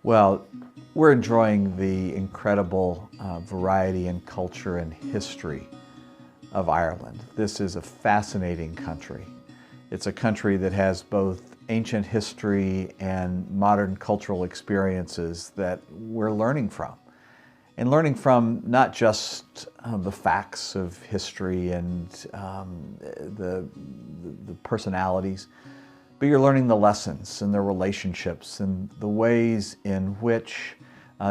Well, we're enjoying the incredible variety in culture and history of Ireland. This is a fascinating country. It's a country that has both ancient history and modern cultural experiences that we're learning from. And learning from not just the facts of history and the personalities, but you're learning the lessons and the relationships and the ways in which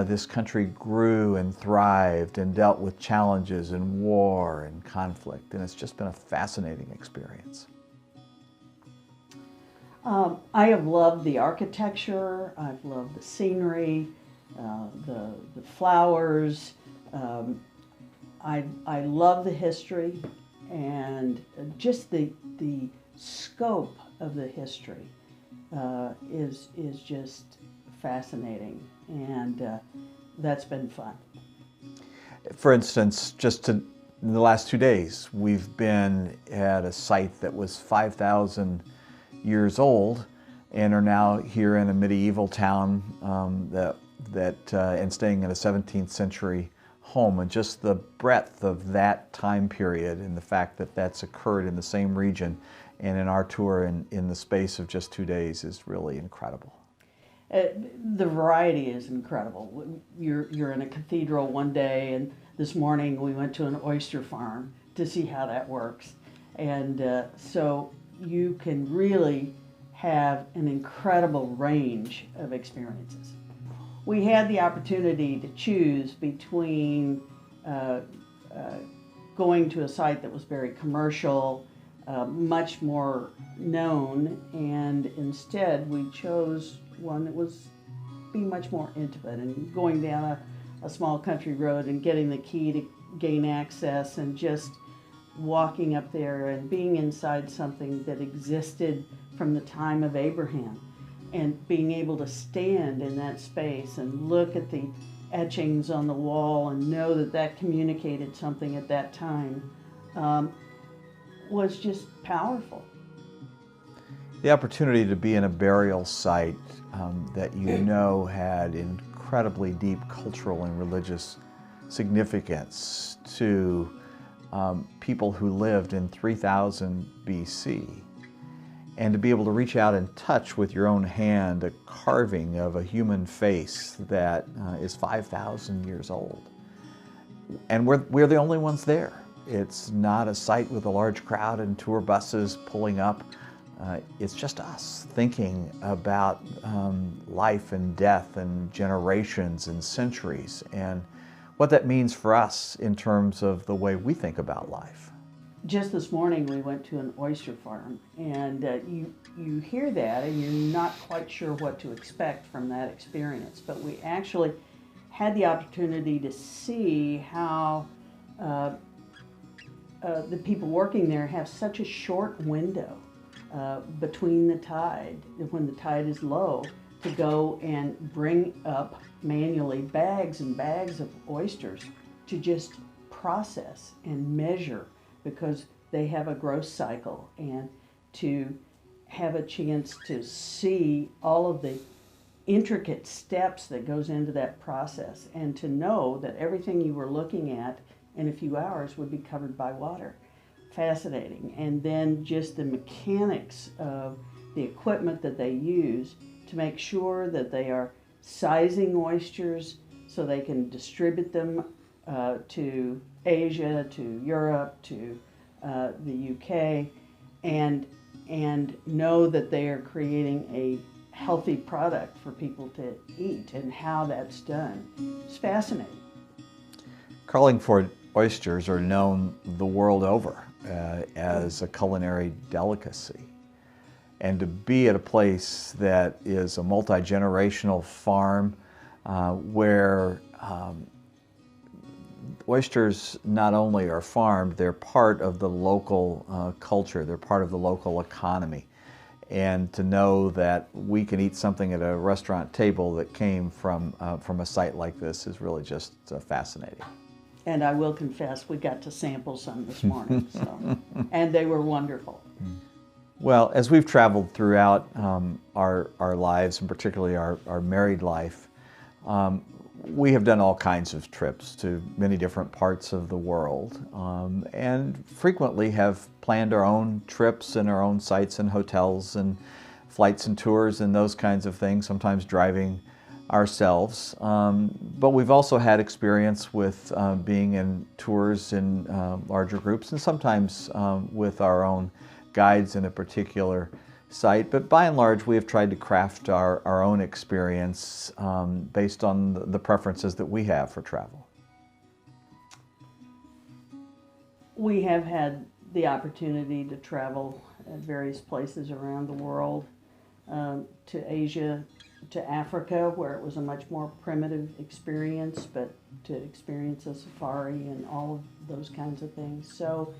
this country grew and thrived and dealt with challenges and war and conflict. And it's just been a fascinating experience. I have loved the architecture, I've loved the scenery, the flowers. I love the history and just the scope of the history is just fascinating, and that's been fun. For instance, in the last 2 days, we've been at a site that was 5,000 years old and are now here in a medieval town and staying in a 17th century home. And just the breadth of that time period and the fact that that's occurred in the same region and in our tour in the space of just 2 days is really incredible. The variety is incredible. You're in a cathedral one day, and this morning we went to an oyster farm to see how that works. And so you can really have an incredible range of experiences. We had the opportunity to choose between going to a site that was very commercial, much more known, and instead we chose one that was being much more intimate and going down a small country road and getting the key to gain access and just walking up there and being inside something that existed from the time of Abraham, and being able to stand in that space and look at the etchings on the wall and know that that communicated something at that time was just powerful. The opportunity to be in a burial site that you know had incredibly deep cultural and religious significance to people who lived in 3000 BC, and to be able to reach out and touch with your own hand a carving of a human face that is 5,000 years old. And we're the only ones there. It's not a site with a large crowd and tour buses pulling up. It's just us thinking about life and death and generations and centuries and what that means for us in terms of the way we think about life. Just this morning we went to an oyster farm, and you hear that and you're not quite sure what to expect from that experience, but we actually had the opportunity to see how the people working there have such a short window between the tide, when the tide is low, to go and bring up manually bags and bags of oysters to just process and measure, because they have a growth cycle, and to have a chance to see all of the intricate steps that goes into that process, and to know that everything you were looking at in a few hours would be covered by water. Fascinating. And then just the mechanics of the equipment that they use to make sure that they are sizing oysters so they can distribute them to Asia, to Europe, to the UK, and know that they are creating a healthy product for people to eat, and how that's done. It's fascinating. Carlingford oysters are known the world over as a culinary delicacy. And to be at a place that is a multi-generational farm where oysters not only are farmed, they're part of the local culture, they're part of the local economy. And to know that we can eat something at a restaurant table that came from a site like this is really just fascinating. And I will confess, we got to sample some this morning, so, and they were wonderful. Well, as we've traveled throughout our lives, and particularly our married life, We have done all kinds of trips to many different parts of the world, and frequently have planned our own trips and our own sites and hotels and flights and tours and those kinds of things, sometimes driving ourselves. But we've also had experience with being in tours in larger groups, and sometimes with our own guides in a particular site. But by and large, we have tried to craft our own experience based on the preferences that we have for travel. We have had the opportunity to travel at various places around the world, to Asia, to Africa, where it was a much more primitive experience, but to experience a safari and all of those kinds of things. So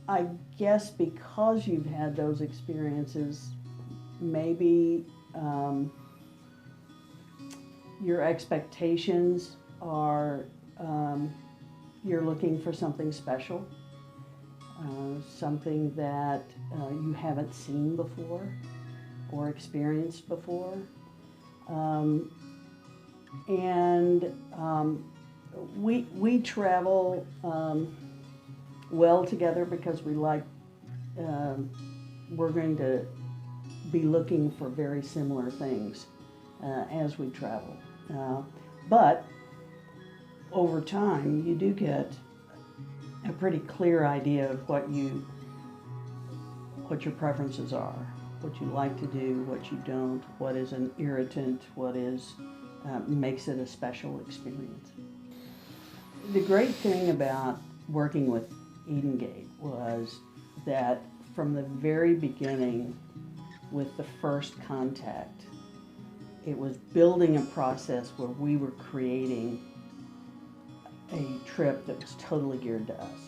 I guess because you've had those experiences, maybe your expectations are you're looking for something special, something that you haven't seen before or experienced before. We travel well together because we like, we're going to be looking for very similar things as we travel. But over time, you do get a pretty clear idea of what your preferences are, what you like to do, what you don't, what is an irritant, what is makes it a special experience. The great thing about working with Edengate was that from the very beginning, with the first contact, it was building a process where we were creating a trip that was totally geared to us.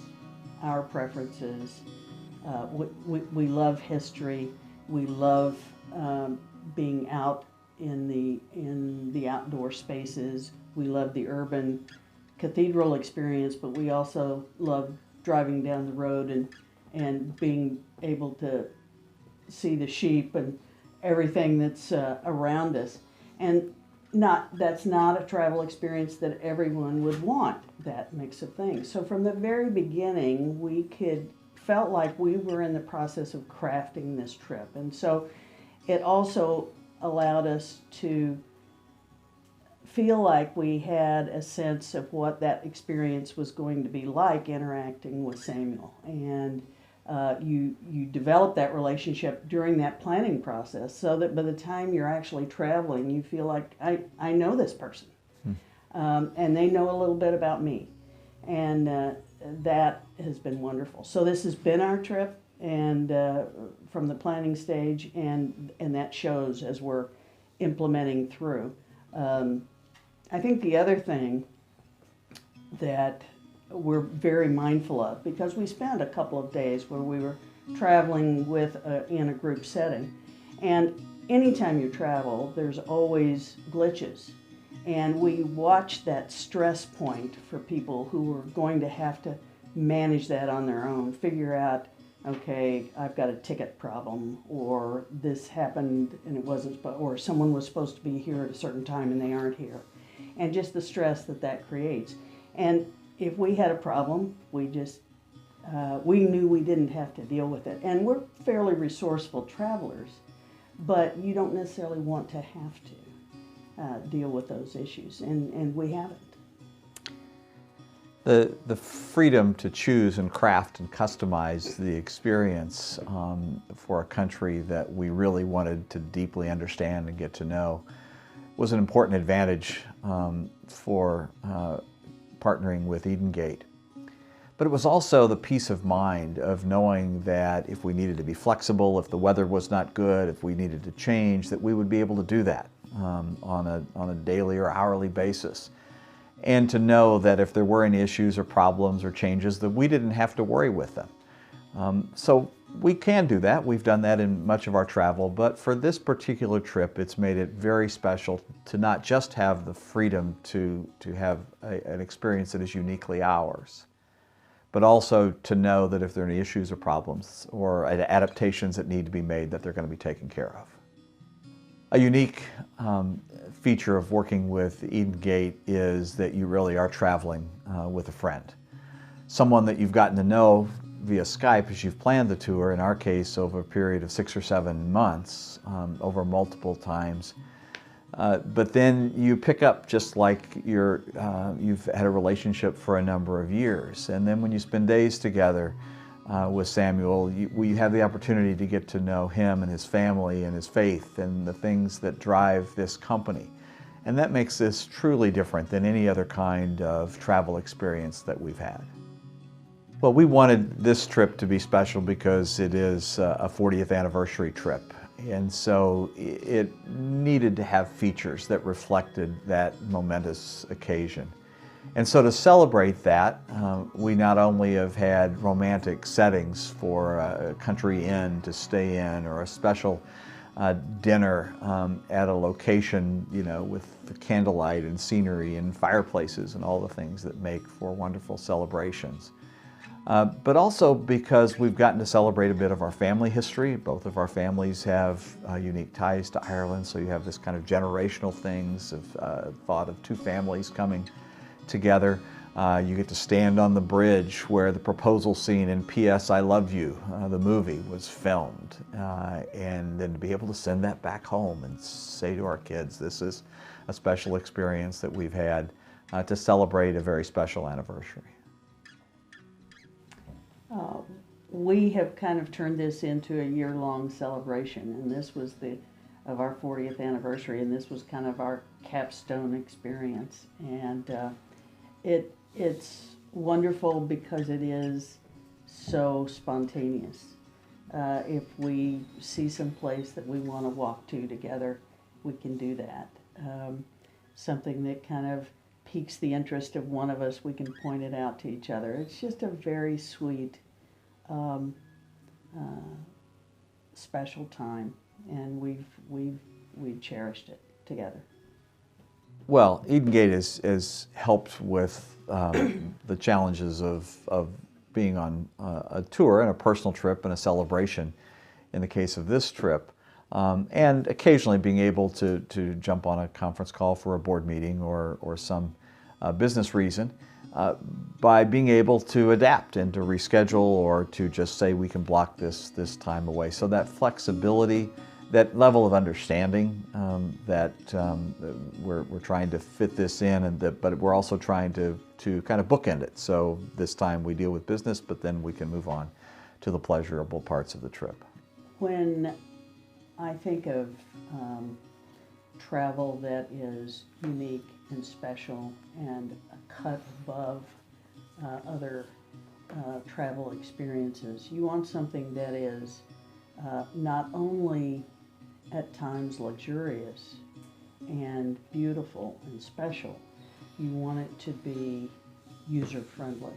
Our preferences, we love history, we love being out in the outdoor spaces, we love the urban cathedral experience, but we also love driving down the road and being able to see the sheep and everything that's around us. And that's not a travel experience that everyone would want, that mix of things. So from the very beginning, we felt like we were in the process of crafting this trip. And so it also allowed us to feel like we had a sense of what that experience was going to be like interacting with Samuel. And you develop that relationship during that planning process so that by the time you're actually traveling, you feel like, I know this person. And they know a little bit about me. And that has been wonderful. So this has been our trip, and from the planning stage, and that shows as we're implementing through. I think the other thing that we're very mindful of, because we spent a couple of days where we were traveling in a group setting, and anytime you travel, there's always glitches. And we watch that stress point for people who are going to have to manage that on their own, figure out, okay, I've got a ticket problem, or this happened and it wasn't, or someone was supposed to be here at a certain time and they aren't here. And just the stress that creates. And if we had a problem, we knew we didn't have to deal with it. And we're fairly resourceful travelers, but you don't necessarily want to have to deal with those issues, and we haven't. The freedom to choose and craft and customize the experience for a country that we really wanted to deeply understand and get to know was an important advantage for partnering with Edengate. But it was also the peace of mind of knowing that if we needed to be flexible, if the weather was not good, if we needed to change, that we would be able to do that on a daily or hourly basis. And to know that if there were any issues or problems or changes, that we didn't have to worry with them. So we can do that. We've done that in much of our travel, but for this particular trip, it's made it very special to not just have the freedom to have an experience that is uniquely ours, but also to know that if there are any issues or problems or adaptations that need to be made, that they're going to be taken care of. A unique feature of working with Edengate is that you really are traveling with a friend. Someone that you've gotten to know via Skype as you've planned the tour, in our case over a period of 6 or 7 months, over multiple times. But then you pick up just like you've had a relationship for a number of years. And then when you spend days together with Samuel, we have the opportunity to get to know him and his family and his faith and the things that drive this company. And that makes this truly different than any other kind of travel experience that we've had. Well, we wanted this trip to be special because it is a 40th anniversary trip. And so it needed to have features that reflected that momentous occasion. And so to celebrate that, we not only have had romantic settings for a country inn to stay in, or a special dinner at a location, you know, with the candlelight and scenery and fireplaces and all the things that make for wonderful celebrations. But also because we've gotten to celebrate a bit of our family history. Both of our families have unique ties to Ireland, so you have this kind of generational things of thought of two families coming together. You get to stand on the bridge where the proposal scene in P.S. I Love You, the movie, was filmed, and then to be able to send that back home and say to our kids, this is a special experience that we've had to celebrate a very special anniversary. We have kind of turned this into a year-long celebration, and this was of our 40th anniversary, and this was kind of our capstone experience. And it's wonderful because it is so spontaneous. If we see some place that we want to walk to together, we can do that. Something that kind of piques the interest of one of us, we can point it out to each other. It's just a very sweet, special time, and we've cherished it together. Well, Edengate has helped with the challenges of being on a tour and a personal trip and a celebration in the case of this trip, and occasionally being able to jump on a conference call for a board meeting or some business reason, by being able to adapt and to reschedule, or to just say we can block this time away. So that flexibility, that level of understanding that we're trying to fit this in, but we're also trying to kind of bookend it. So this time we deal with business, but then we can move on to the pleasurable parts of the trip. When I think of travel that is unique and special and a cut above other travel experiences, you want something that is not only at times luxurious and beautiful and special, you want it to be user-friendly.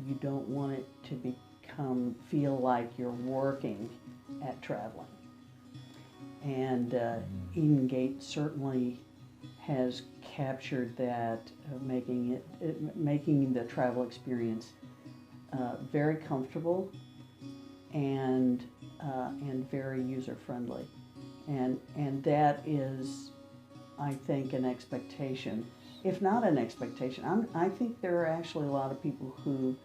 You don't want it to feel like you're working at traveling. And Edengate certainly has captured that, making the travel experience very comfortable and very user-friendly, and that is, I think, an expectation. If not an expectation, I think there are actually a lot of people who,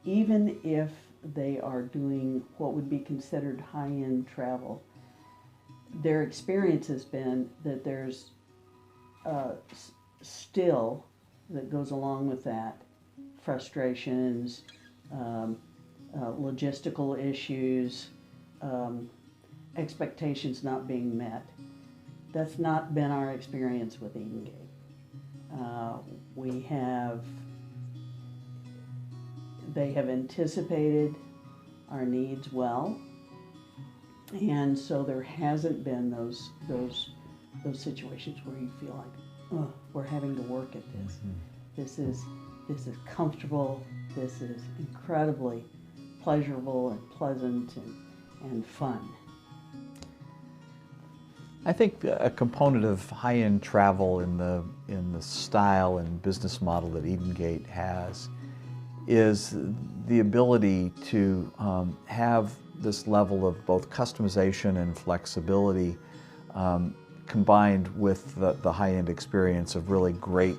even if they are doing what would be considered high-end travel, their experience has been that there's still, that goes along with that, frustrations, logistical issues, expectations not being met. That's not been our experience with Edengate. They have anticipated our needs well, and so there hasn't been those situations where you feel like, oh, we're having to work at this. Mm-hmm. This is comfortable. This is incredibly pleasurable and pleasant and fun. I think a component of high-end travel in the style and business model that Edengate has is the ability to have this level of both customization and flexibility combined with the high-end experience of really great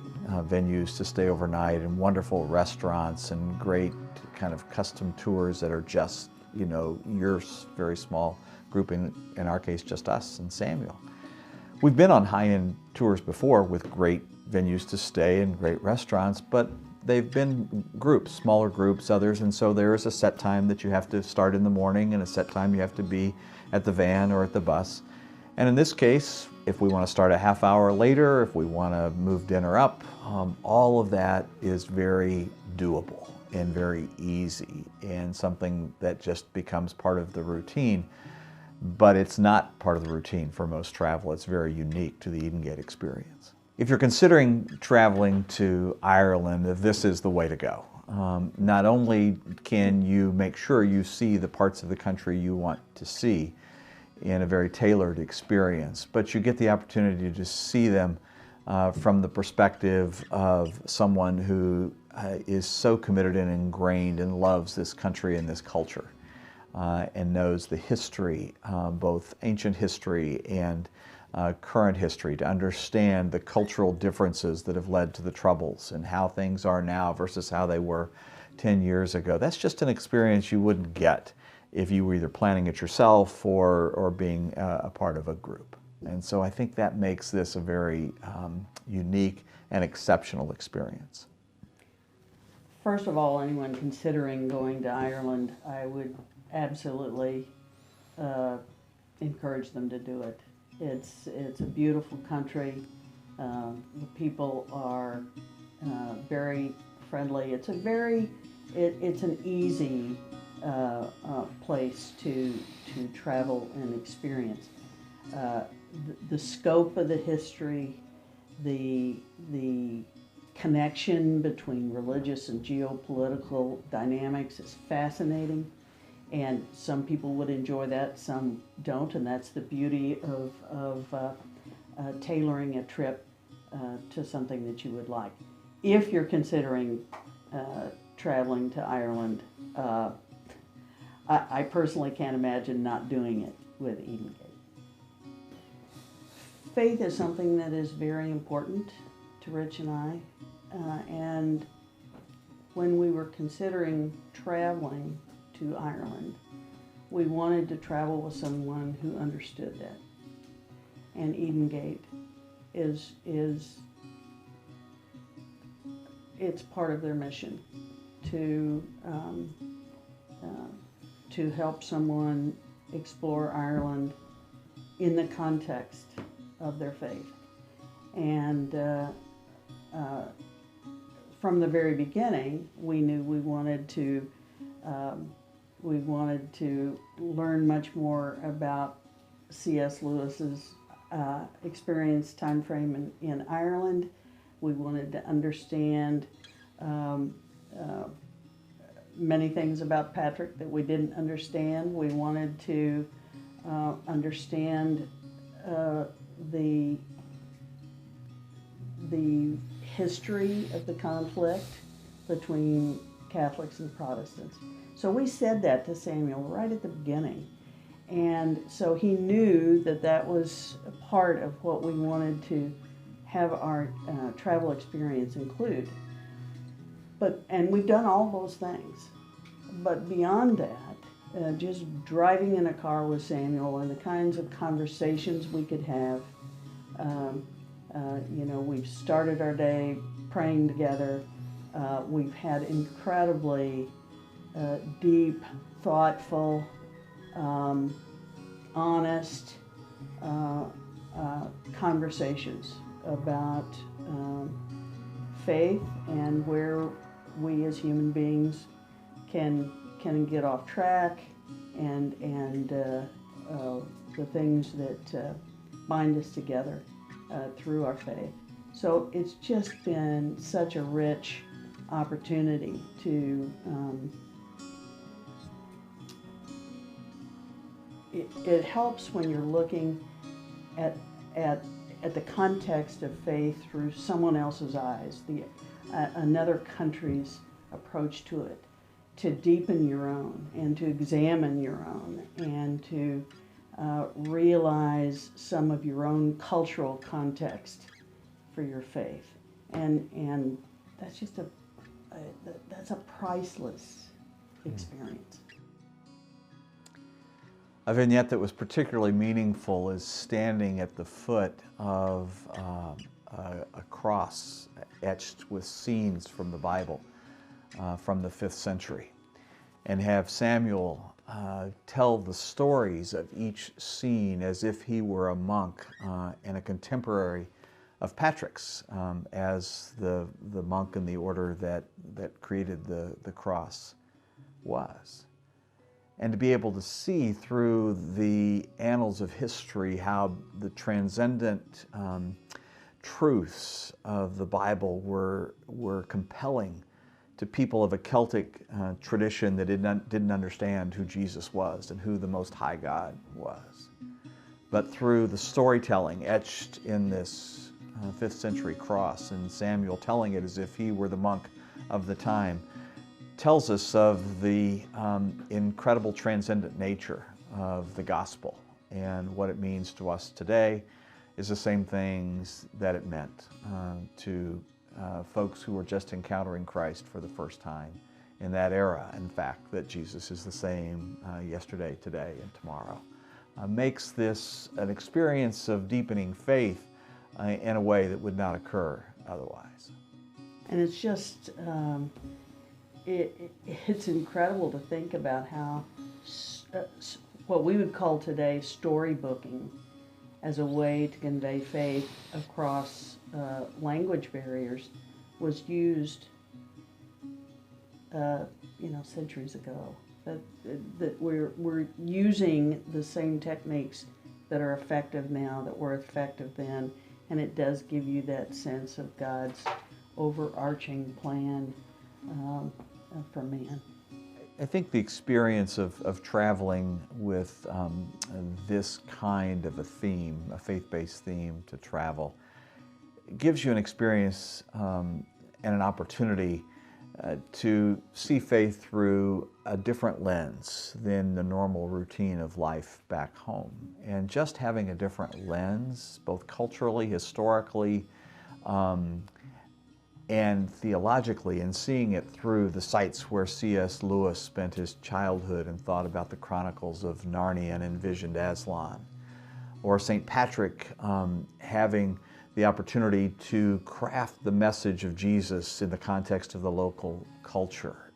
venues to stay overnight and wonderful restaurants and great kind of custom tours that are just, you know, your very small group, in our case, just us and Samuel. We've been on high-end tours before with great venues to stay and great restaurants, but they've been groups, smaller groups, others, and so there is a set time that you have to start in the morning and a set time you have to be at the van or at the bus. And in this case, if we want to start a half hour later, if we want to move dinner up, all of that is very doable and very easy and something that just becomes part of the routine. But it's not part of the routine for most travel. It's very unique to the Edengate experience. If you're considering traveling to Ireland, this is the way to go. Not only can you make sure you see the parts of the country you want to see in a very tailored experience, but you get the opportunity to see them from the perspective of someone who is so committed and ingrained and loves this country and this culture and knows the history, both ancient history and current history, to understand the cultural differences that have led to the Troubles and how things are now versus how they were 10 years ago. That's just an experience you wouldn't get if you were either planning it yourself or being a part of a group. And so I think that makes this a very unique and exceptional experience. First of all, anyone considering going to Ireland, I would absolutely encourage them to do it. It's a beautiful country. The people are very friendly. It's an easy place to travel and experience. The scope of the history, the connection between religious and geopolitical dynamics is fascinating. And some people would enjoy that, some don't, and that's the beauty of tailoring a trip to something that you would like. If you're considering traveling to Ireland, I personally can't imagine not doing it with Edengate. Faith is something that is very important to Rich and I, and when we were considering traveling to Ireland, we wanted to travel with someone who understood that. And Edengate is it's part of their mission to help someone explore Ireland in the context of their faith. And from the very beginning, we knew we wanted to learn much more about C.S. Lewis's experience time frame in Ireland. We wanted to understand many things about Patrick that we didn't understand. We wanted to understand the history of the conflict between Catholics and Protestants. So we said that to Samuel right at the beginning. And so he knew that that was a part of what we wanted to have our travel experience include. And we've done all those things. But beyond that, just driving in a car with Samuel and the kinds of conversations we could have, we've started our day praying together. We've had incredibly deep, thoughtful, honest conversations about faith and where we as human beings can get off track and the things that bind us together through our faith. So it's just been such a rich opportunity to it helps when you're looking at the context of faith through someone else's eyes, another country's approach to it. to deepen your own and to examine your own and to realize some of your own cultural context for your faith. And that's just that's a priceless experience. A vignette that was particularly meaningful is standing at the foot of a cross etched with scenes from the Bible from the 5th century, and have Samuel tell the stories of each scene as if he were a monk and a contemporary of Patrick's as the monk in the order that created the cross was. And to be able to see through the annals of history how the transcendent truths of the Bible were compelling to people of a Celtic tradition that didn't understand who Jesus was and who the Most High God was. But through the storytelling etched in this 5th century cross, and Samuel telling it as if he were the monk of the time, tells us of the incredible transcendent nature of the gospel, and what it means to us today is the same things that it meant to folks who were just encountering Christ for the first time in that era. In fact, that Jesus is the same yesterday, today, and tomorrow. Makes this an experience of deepening faith in a way that would not occur otherwise. And it's just it's incredible to think about how what we would call today storybooking as a way to convey faith across language barriers was used centuries ago. That we're using the same techniques that are effective now that were effective then, and it does give you that sense of God's overarching plan for man. I think the experience of traveling with this kind of a theme, a faith-based theme to travel, gives you an experience and an opportunity to see faith through a different lens than the normal routine of life back home. And just having a different lens, both culturally, historically, and theologically, and seeing it through the sites where C.S. Lewis spent his childhood and thought about the chronicles of Narnia and envisioned Aslan, or St. Patrick having the opportunity to craft the message of Jesus in the context of the local culture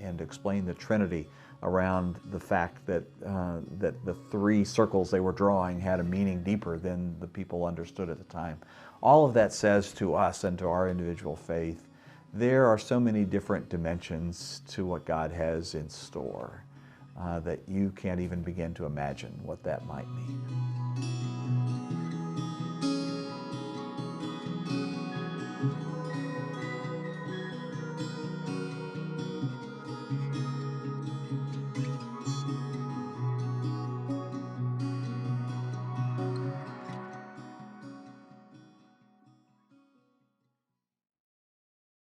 and explain the Trinity around the fact that the 3 circles they were drawing had a meaning deeper than the people understood at the time. All of that says to us and to our individual faith, there are so many different dimensions to what God has in store that you can't even begin to imagine what that might mean.